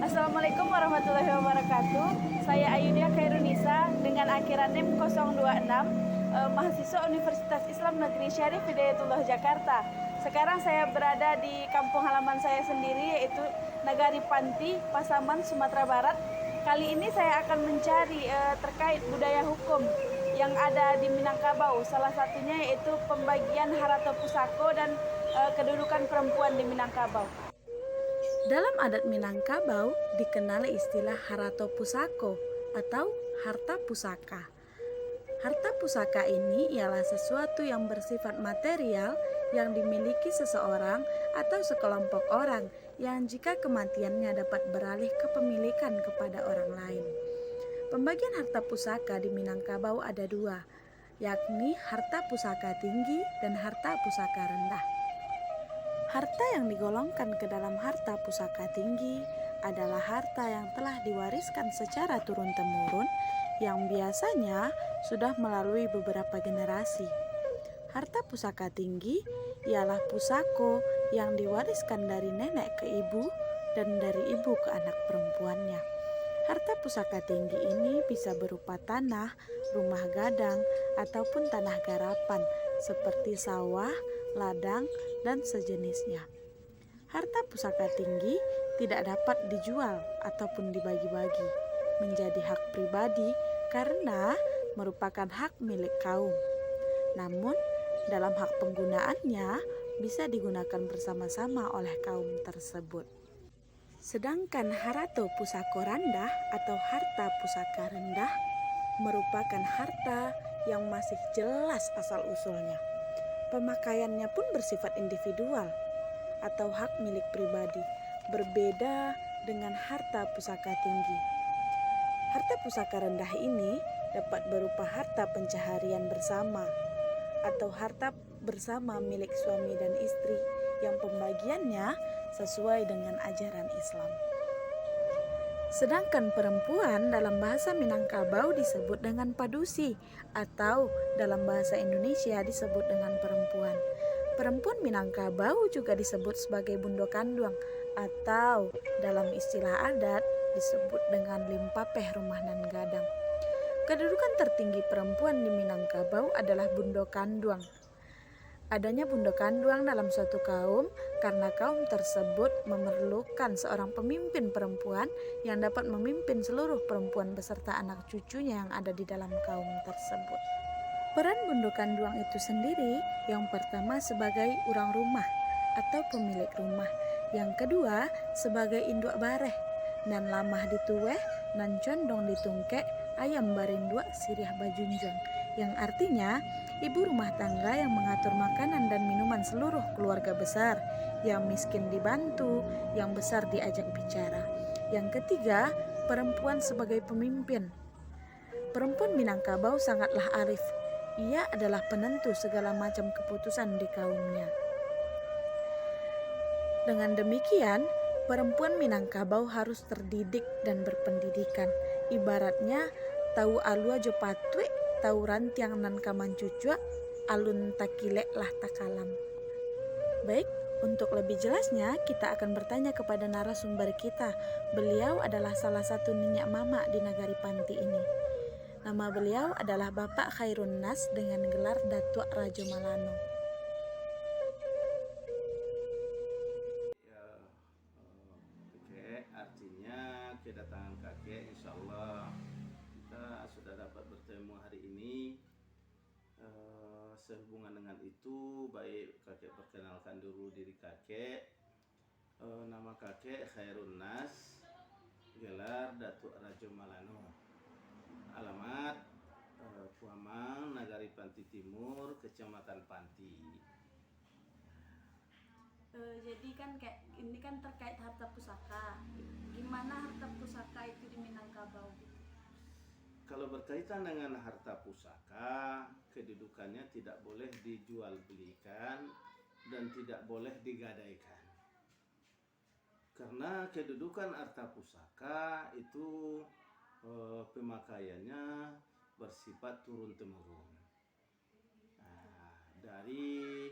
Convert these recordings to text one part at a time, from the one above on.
Assalamualaikum warahmatullahi wabarakatuh. Saya Ayunia Khairunisa dengan akhiran NIM 026, mahasiswa Universitas Islam Negeri Syarif Hidayatullah Jakarta. Sekarang saya berada di kampung halaman saya sendiri, yaitu Nagari Panti, Pasaman, Sumatera Barat. Kali ini saya akan mencari terkait budaya hukum yang ada di Minangkabau. Salah satunya yaitu pembagian harata pusako dan kedudukan perempuan di Minangkabau. Dalam adat Minangkabau dikenal istilah harato pusako atau harta pusaka. Harta pusaka ini ialah sesuatu yang bersifat material yang dimiliki seseorang atau sekelompok orang yang jika kematiannya dapat beralih kepemilikan kepada orang lain. Pembagian harta pusaka di Minangkabau ada dua, yakni harta pusaka tinggi dan harta pusaka rendah. Harta yang digolongkan ke dalam harta pusaka tinggi adalah harta yang telah diwariskan secara turun-temurun yang biasanya sudah melalui beberapa generasi. Harta pusaka tinggi ialah pusako yang diwariskan dari nenek ke ibu dan dari ibu ke anak perempuannya. Harta pusaka tinggi ini bisa berupa tanah, rumah gadang, ataupun tanah garapan seperti sawah, ladang, dan sejenisnya. Harta pusaka tinggi tidak dapat dijual ataupun dibagi-bagi menjadi hak pribadi karena merupakan hak milik kaum. Namun, dalam hak penggunaannya bisa digunakan bersama-sama oleh kaum tersebut. Sedangkan harato pusako rendah atau harta pusaka rendah merupakan harta yang masih jelas asal-usulnya. Pemakaiannya pun bersifat individual atau hak milik pribadi, berbeda dengan harta pusaka tinggi. Harta pusaka rendah ini dapat berupa harta pencaharian bersama atau harta bersama milik suami dan istri yang pembagiannya sesuai dengan ajaran Islam. Sedangkan perempuan dalam bahasa Minangkabau disebut dengan padusi atau dalam bahasa Indonesia disebut dengan perempuan. Perempuan Minangkabau juga disebut sebagai bundo kanduang atau dalam istilah adat disebut dengan limpapeh rumah nan gadang. Kedudukan tertinggi perempuan di Minangkabau adalah bundo kanduang. Adanya bundo kanduang dalam suatu kaum karena kaum tersebut memerlukan seorang pemimpin perempuan yang dapat memimpin seluruh perempuan beserta anak cucunya yang ada di dalam kaum tersebut. Peran bundo kanduang itu sendiri yang pertama sebagai urang rumah atau pemilik rumah, yang kedua sebagai induk bareh, nan lamah dituweh, nan condong ditungkek, ayam barindua siriah bajunjang, yang artinya ibu rumah tangga yang mengatur makanan dan minuman seluruh keluarga besar, yang miskin dibantu, yang besar diajak bicara. Yang ketiga, perempuan sebagai pemimpin. Perempuan Minangkabau sangatlah arif. Ia adalah penentu segala macam keputusan di kaumnya. Dengan demikian, perempuan Minangkabau harus terdidik dan berpendidikan. Ibaratnya, tahu alua jo patwe, tahu rantiang nan kamancucua, alun takilek lah takalam. Baik, untuk lebih jelasnya kita akan bertanya kepada narasumber kita. Beliau adalah salah satu minyak mama di Nagari Panti ini. Nama beliau adalah Bapak Khairun Nas dengan gelar Datuk Rajo Malano. Kakek artinya kedatangan kakek, insya Allah kita sudah dapat bertemu hari ini. Sehubungan dengan itu, baik kakek perkenalkan dulu diri kakek. Nama kakek Khairun Nas, gelar Datuk Rajo Malano. Alamat Puamang, Nagari Panti Timur, Kecamatan Panti. Jadi kan kayak ini kan terkait harta pusaka. Gimana harta pusaka itu di Minangkabau gitu? Kalau berkaitan dengan harta pusaka, kedudukannya tidak boleh dijual belikan dan tidak boleh digadaikan. Karena kedudukan harta pusaka itu pemakaiannya bersifat turun-temurun. Dari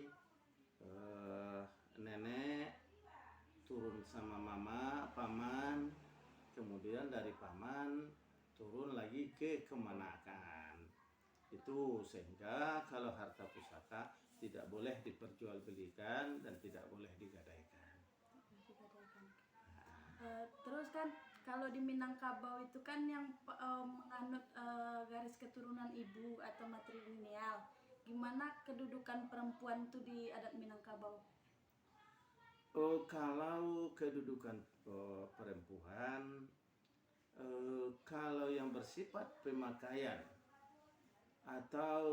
nenek turun sama mama, paman, kemudian dari paman turun lagi ke kemenakan. Itu sehingga kalau harta pusaka tidak boleh diperjualbelikan dan tidak boleh digadaikan. Terus kan kalau di Minangkabau itu kan yang menganut garis keturunan ibu atau matrilineal. Gimana kedudukan perempuan itu di adat Minangkabau? Kalau kedudukan perempuan, kalau yang bersifat pemakaian atau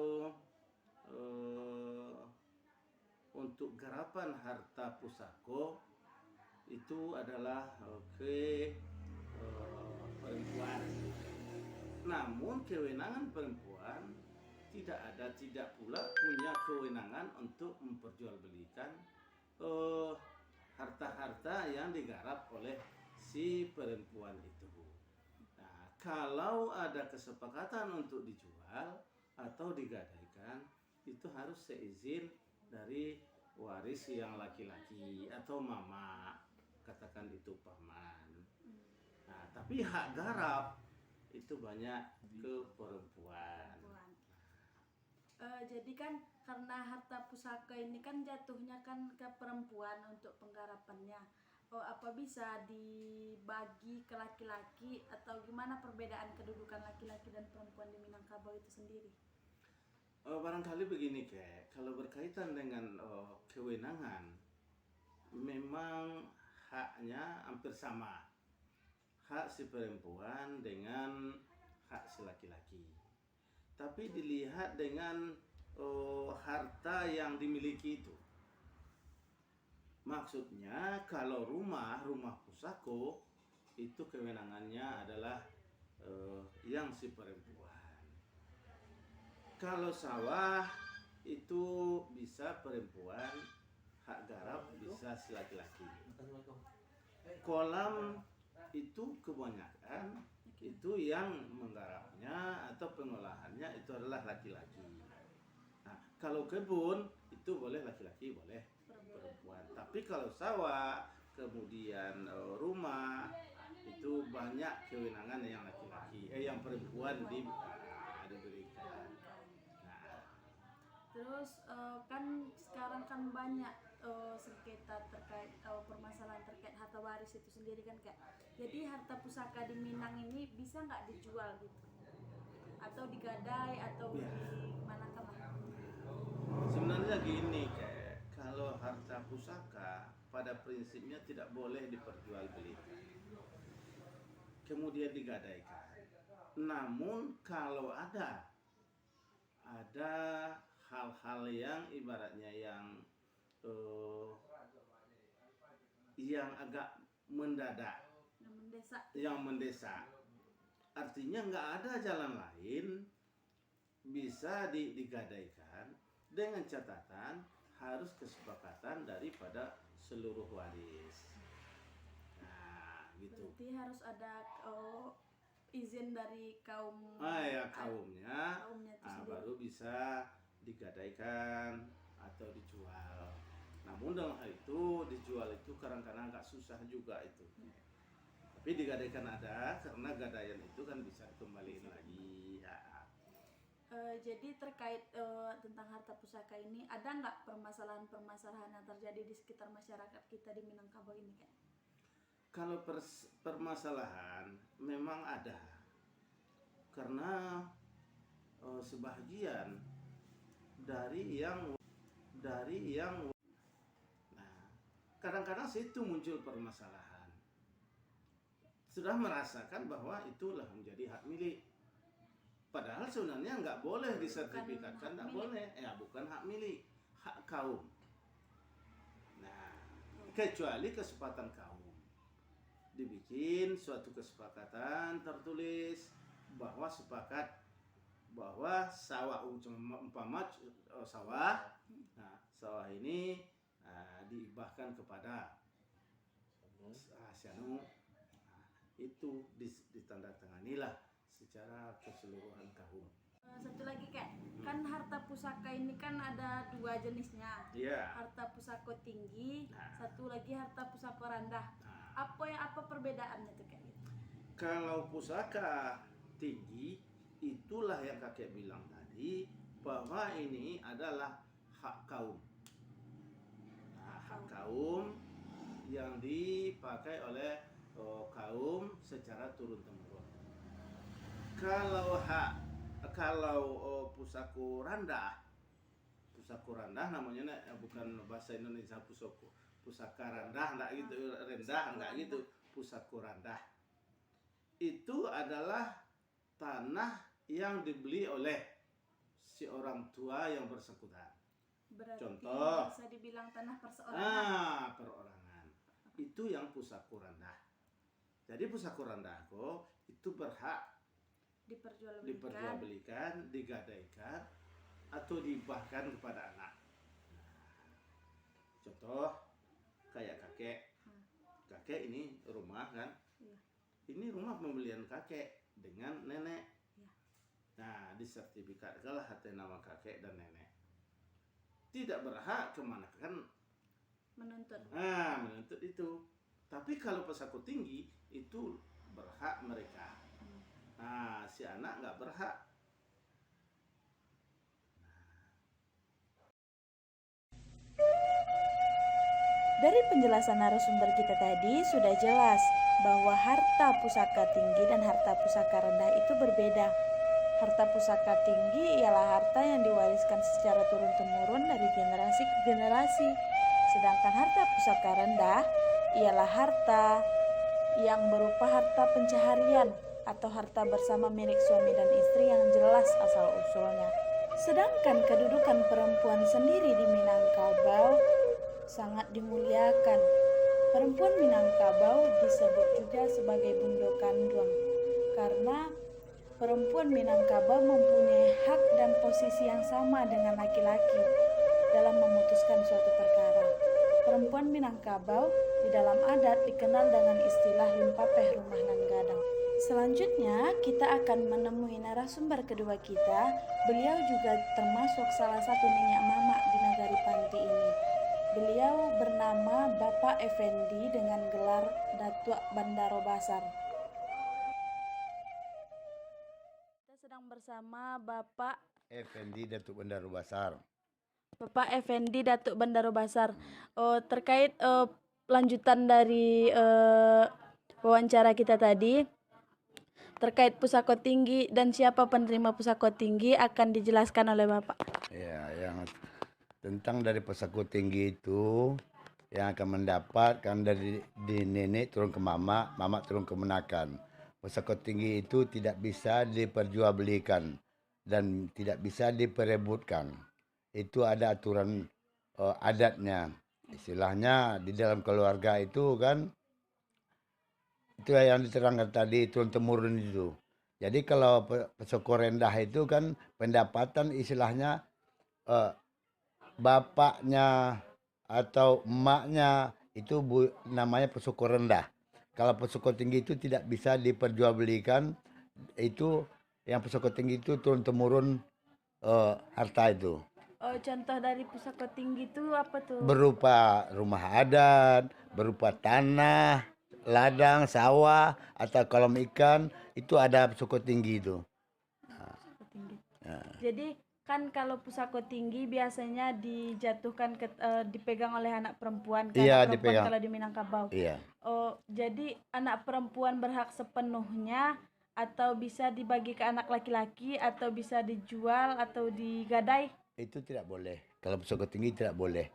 untuk garapan harta pusako itu adalah perempuan. Namun kewenangan perempuan tidak pula punya kewenangan untuk memperjualbelikan harta-harta yang digarap oleh si perempuan itu. Nah, kalau ada kesepakatan untuk dijual atau digadaikan, itu harus seizin dari waris yang laki-laki atau mama, katakan itu paman. Nah, tapi hak garap itu banyak ke perempuan. Jadi kan karena harta pusaka ini kan jatuhnya kan ke perempuan untuk penggarapannya. Apa bisa dibagi ke laki-laki atau gimana perbedaan kedudukan laki-laki dan perempuan di Minangkabau itu sendiri? Barangkali begini kalau berkaitan dengan kewenangan, memang haknya hampir sama. Hak si perempuan dengan hak si laki-laki. Tapi dilihat dengan harta yang dimiliki itu. Maksudnya kalau rumah pusako itu kewenangannya adalah yang si perempuan. Kalau sawah itu bisa perempuan, hak garap bisa si laki-laki. Kolam itu kebanyakan itu yang menggarapnya atau pengolahannya itu adalah laki-laki. Nah, kalau kebun itu boleh laki-laki, boleh perempuan. Tapi kalau sawah, kemudian rumah itu banyak kewenangan yang laki-laki, yang perempuan diberikan. Nah, terus kan sekarang kan banyak sengketa terkait permasalahan terkait harta waris itu sendiri kan Kak. Jadi harta pusaka di Minang ini bisa nggak dijual gitu? Atau digadai atau dimanakan lah? sebenarnya gini kalau harta pusaka pada prinsipnya tidak boleh diperjualbelikan, kemudian digadaikan. Namun kalau ada hal-hal yang ibaratnya yang agak mendadak, yang mendesak, artinya nggak ada jalan lain, bisa digadaikan dengan catatan harus kesepakatan daripada seluruh waris. Nah, gitu. Berarti harus ada izin dari kaum kaumnya itu sendiri. baru bisa digadaikan atau dijual. Namun dalam hal itu dijual itu kadang-kadang agak susah juga itu. Tapi digadaikan ada, karena gadaian itu kan bisa dikembaliin lagi. Jadi terkait tentang harta pusaka ini, ada nggak permasalahan-permasalahan yang terjadi di sekitar masyarakat kita di Minangkabau ini Kak? Kalau permasalahan memang ada, karena sebagian dari yang kadang-kadang situ muncul permasalahan, sudah merasakan bahwa itulah menjadi hak milik, padahal sebenarnya nggak boleh disertifikatkan, nggak boleh, bukan hak milik, hak kaum. Nah, kecuali kesepakatan kaum, dibikin suatu kesepakatan tertulis bahwa sepakat bahwa sawah umpama sawah, nah sawah ini diibahkan kepada Syanu, itu ditandatanganilah secara keseluruhan kaum. Satu lagi Kak, kan harta pusaka ini kan ada dua jenisnya. Harta pusaka tinggi, satu lagi harta pusaka rendah. Apa perbedaannya tuh Kak? Kalau pusaka tinggi, itulah yang kakek bilang tadi, bahwa ini adalah hak kaum. Nah, hak kaum yang dipakai oleh kaum secara turun-temurun. Kalau pusaku randah namanya bukan bahasa Indonesia pusaka randah enggak gitu, rendah enggak gitu, pusaku randah. Itu adalah tanah yang dibeli oleh si orang tua yang bersangkutan. Berarti Contoh, bisa dibilang tanah perseorangan. perorangan. Itu yang pusaku randah. Jadi pusaku randahku itu berhak diperjualbelikan, digadaikan, atau dihibahkan kepada anak. Contoh kayak kakek ini rumah kan, ini rumah pembelian kakek dengan nenek. Nah, disertifikatkanlah atas nama kakek dan nenek. Tidak berhak kemana kan menuntut itu. Tapi kalau pusaku tinggi itu berhak mereka. Nah, si anak nggak berhak. Dari penjelasan narasumber kita tadi sudah jelas bahwa harta pusaka tinggi dan harta pusaka rendah itu berbeda. Harta pusaka tinggi ialah harta yang diwariskan secara turun-temurun dari generasi ke generasi. Sedangkan harta pusaka rendah ialah harta yang berupa harta pencaharian atau harta bersama milik suami dan istri yang jelas asal-usulnya. Sedangkan kedudukan perempuan sendiri di Minangkabau sangat dimuliakan. Perempuan Minangkabau disebut juga sebagai Bundo Kandung karena perempuan Minangkabau mempunyai hak dan posisi yang sama dengan laki-laki dalam memutuskan suatu perkara. Perempuan Minangkabau di dalam adat dikenal dengan istilah limpapeh rumah nan gadang. Selanjutnya kita akan menemui narasumber kedua kita. Beliau juga termasuk salah satu minyak mamak di Nagari Panti ini. Beliau bernama Bapak Effendi dengan gelar Datuk Bandaro Basar. Kita sedang bersama Bapak Effendi Datuk Bandaro Basar. Bapak Effendi Datuk Bandaro Basar. Terkait lanjutan dari wawancara kita tadi terkait pusako tinggi dan siapa penerima pusako tinggi akan dijelaskan oleh Bapak. Ya, yang tentang dari pusako tinggi itu yang akan mendapatkan dari di nenek turun ke mama, mama turun ke menakan. Pusako tinggi itu tidak bisa diperjualbelikan dan tidak bisa diperebutkan. Itu ada aturan adatnya. Istilahnya di dalam keluarga itu kan, itu yang diterangkan tadi turun temurun itu. Jadi kalau pusako rendah itu kan pendapatan istilahnya bapaknya atau emaknya itu namanya pusako rendah. Kalau pusako tinggi itu tidak bisa diperjualbelikan. Itu yang pusako tinggi itu turun temurun harta itu. Contoh dari pusako tinggi itu apa tuh? Berupa rumah adat, berupa tanah, ladang, sawah, atau kolam ikan, itu ada pusako tinggi itu. Pusako tinggi. Jadi kan kalau pusako tinggi biasanya dijatuhkan dipegang oleh anak perempuan kan? Iya, perempuan dipegang. kalau di Minangkabau. Iya. Jadi anak perempuan berhak sepenuhnya atau bisa dibagi ke anak laki-laki atau bisa dijual atau digadai? Itu tidak boleh. Kalau pusako tinggi tidak boleh.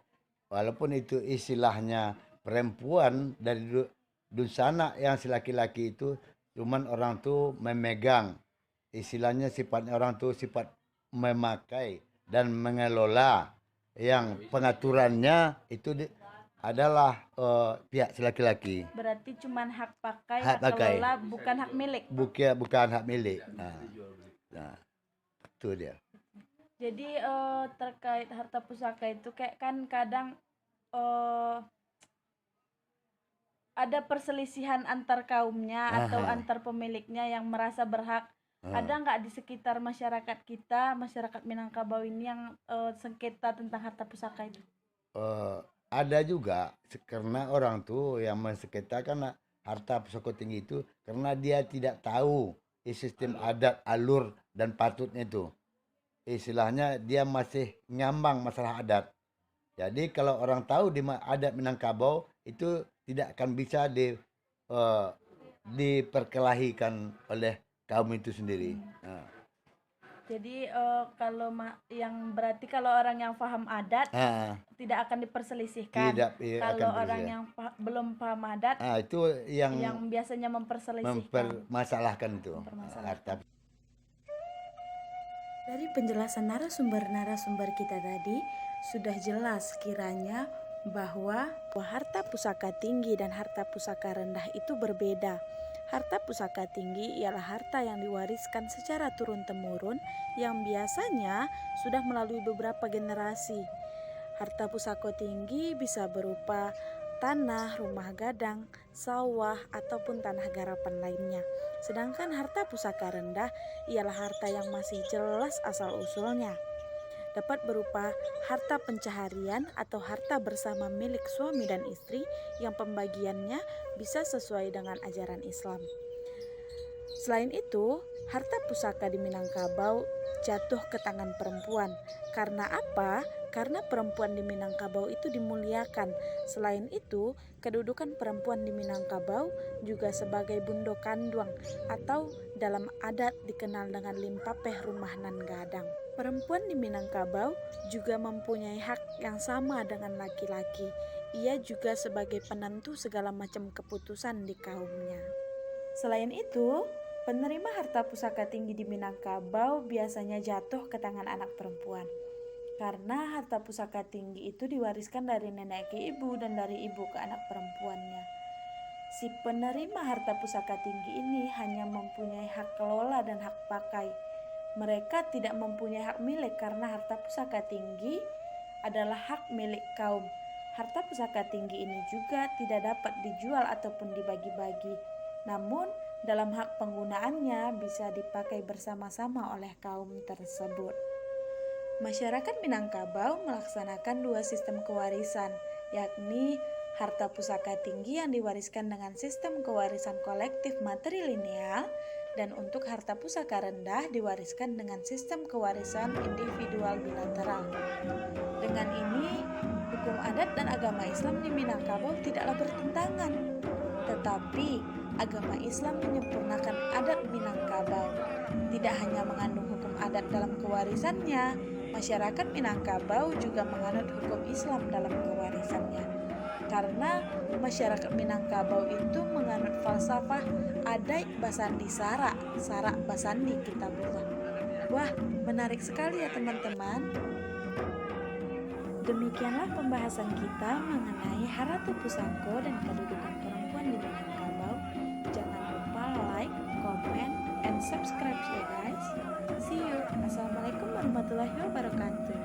Walaupun itu istilahnya perempuan dari dusana yang si laki-laki itu, cuman orang tuh memegang. Istilahnya sifatnya orang tuh sifat memakai dan mengelola, yang pengaturannya itu adalah pihak si laki-laki. Berarti cuman hak pakai, Hak pakai. kelola, bukan hak milik. Bukan hak milik. Nah, itu dia. Jadi terkait harta pusaka itu kayak kan kadang ada perselisihan antar kaumnya atau antar pemiliknya yang merasa berhak. Ada nggak di sekitar masyarakat kita, masyarakat Minangkabau ini yang sengketa tentang harta pusaka itu? Ada juga, karena orang tuh yang mensengketakan harta pusaka tinggi itu karena dia tidak tahu sistem adat, alur dan patutnya itu. Istilahnya dia masih ngambang masalah adat. Jadi kalau orang tahu di adat Minangkabau itu tidak akan bisa diperkelahikan oleh kaum itu sendiri. Nah, Jadi yang berarti kalau orang yang paham adat tidak akan diperselisihkan. tidak akan Kalau orang berbeda. yang belum paham adat Itu yang biasanya memperselisihkan. mempermasalahkan itu harta. Dari penjelasan narasumber kita tadi, sudah jelas kiranya bahwa harta pusaka tinggi dan harta pusaka rendah itu berbeda. Harta pusaka tinggi ialah harta yang diwariskan secara turun-temurun yang biasanya sudah melalui beberapa generasi. Harta pusaka tinggi bisa berupa tanah, rumah gadang, sawah, ataupun tanah garapan lainnya. Sedangkan harta pusaka rendah ialah harta yang masih jelas asal-usulnya. Dapat berupa harta pencaharian atau harta bersama milik suami dan istri yang pembagiannya bisa sesuai dengan ajaran Islam. Selain itu, harta pusaka di Minangkabau jatuh ke tangan perempuan. Karena apa? Karena perempuan di Minangkabau itu dimuliakan. Selain itu, kedudukan perempuan di Minangkabau juga sebagai bundo kanduang atau dalam adat dikenal dengan limpapeh rumah nan gadang. Perempuan di Minangkabau juga mempunyai hak yang sama dengan laki-laki. Ia juga sebagai penentu segala macam keputusan di kaumnya. Selain itu, penerima harta pusaka tinggi di Minangkabau biasanya jatuh ke tangan anak perempuan. Karena harta pusaka tinggi itu diwariskan dari nenek ke ibu dan dari ibu ke anak perempuannya. Si penerima harta pusaka tinggi ini hanya mempunyai hak kelola dan hak pakai. Mereka tidak mempunyai hak milik karena harta pusaka tinggi adalah hak milik kaum. Harta pusaka tinggi ini juga tidak dapat dijual ataupun dibagi-bagi. Namun, dalam hak penggunaannya bisa dipakai bersama-sama oleh kaum tersebut. Masyarakat Minangkabau melaksanakan dua sistem kewarisan, yakni harta pusaka tinggi yang diwariskan dengan sistem kewarisan kolektif matrilineal dan untuk harta pusaka rendah diwariskan dengan sistem kewarisan individual bilateral. Dengan ini, hukum adat dan agama Islam di Minangkabau tidaklah bertentangan, tetapi agama Islam menyempurnakan adat Minangkabau. Tidak hanya mengandung hukum adat dalam kewarisannya, masyarakat Minangkabau juga menganut hukum Islam dalam kewarisannya. Karena masyarakat Minangkabau itu menganut falsafah Adai Basandi Sara Basandi Kitabullah. Wah, menarik sekali ya teman-teman. Demikianlah pembahasan kita mengenai Haratu Pusako dan kedudukan perempuan di Minangkabau. Jangan lupa like, comment, and subscribe ya guys. See you. Assalamualaikum warahmatullahi wabarakatuh.